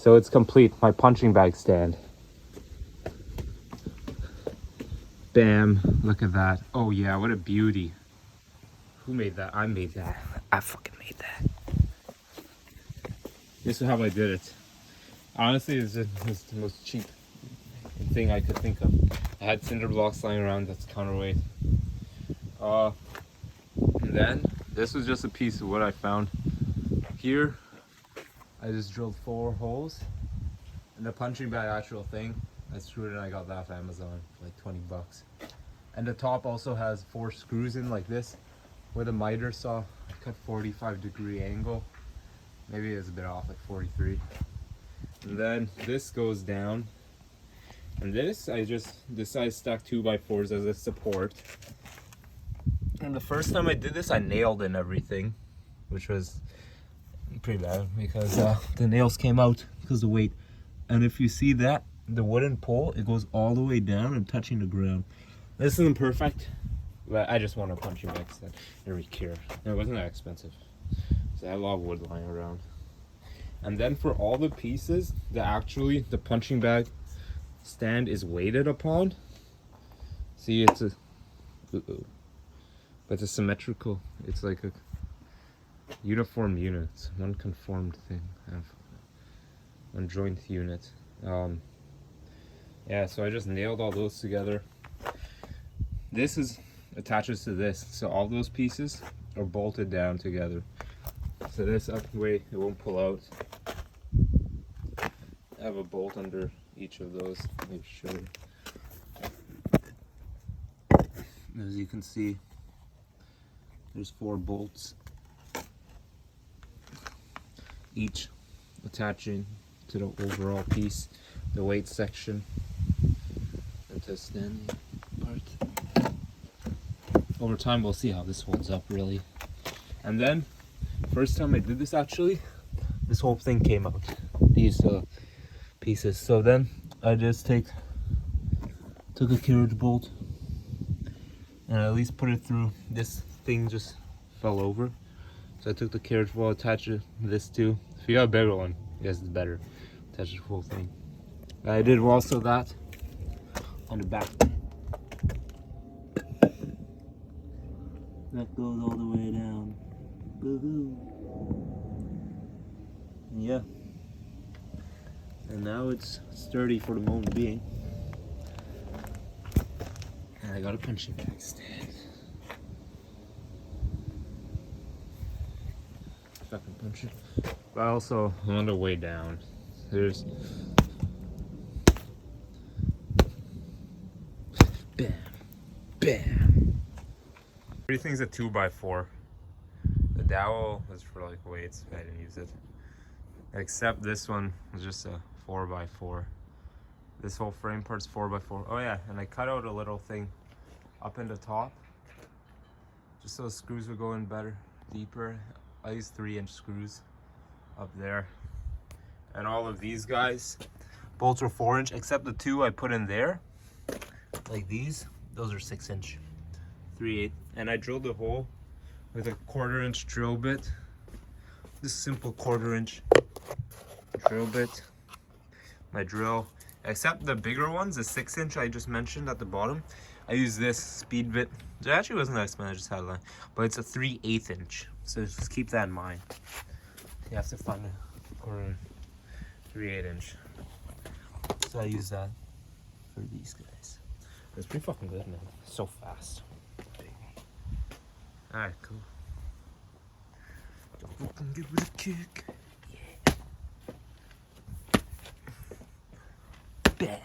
So it's complete, my punching bag stand. Bam, look at that. Oh yeah, what a beauty. Who made that? I made that. I fucking made that. This is how I did it. Honestly, it's the most cheap thing I could think of. I had cinder blocks lying around that's counterweight. And then this was just a piece of what I found. Here, I just drilled 4 holes. And the punching bag actual thing, I screwed it and I got that off Amazon for like 20 bucks. And the top also has 4 screws in like this. With a miter saw, I cut 45-degree angle. Maybe it's a bit off, like 43. And then this goes down. And this, I stuck 2x4s as a support. And the first time I did this, I nailed in everything, which was pretty bad because the nails came out because of the weight. And if you see that, the wooden pole, it goes all the way down and touching the ground. This isn't perfect, but I just want to punch your next then. Every care. It wasn't that expensive. So I had a lot of wood lying around. And then for all the pieces, the punching bag stand is weighted upon. See, it's a, but it's a symmetrical. It's like a uniform unit. It's one conformed thing. One joint unit. Yeah, so I just nailed all those together. This attaches to this, so all those pieces are bolted down together. So this way it won't pull out. I have a bolt under each of those to make sure. As you can see, there's 4 bolts, each attaching to the overall piece, the weight section, and to the standing part. Over time, we'll see how this holds up, really. And then, first time I did this, actually, this whole thing came out. These pieces. So then, I just took a carriage bolt, and I at least put it through. This thing just fell over. So I took the carriage bolt, attached this too. If you got a bigger one, I guess it's better. Attach the whole thing. I did also that on the back. That goes all the way down. Boo-hoo. Yeah. And now it's sturdy for the moment being. And I got a punching bag stand. If I can punch it. But also, I'm on the way down. There's bam, bam. Everything's a 2x4. The dowel is for like weights. I didn't use it. Except this one was just a 4x4. This whole frame part's 4x4. Oh yeah, and I cut out a little thing up in the top, just so the screws would go in better, deeper. I used 3-inch screws up there. And all of these guys, bolts are 4-inch, except the 2 I put in there, like these. Those are 6-inch, 3/8. And I drilled a hole with a 1/4-inch drill bit. This simple 1/4-inch drill bit. My drill, except the bigger ones, the 6-inch I just mentioned at the bottom, I use this speed bit. It actually wasn't that expensive, I just had a line, but it's a 3/8 inch. So just keep that in mind. You have to find a 3/8 inch. So I use that for these guys. It's pretty fucking good, man. So fast. Alright, cool. Don't fucking give it a kick. Yeah. Bam.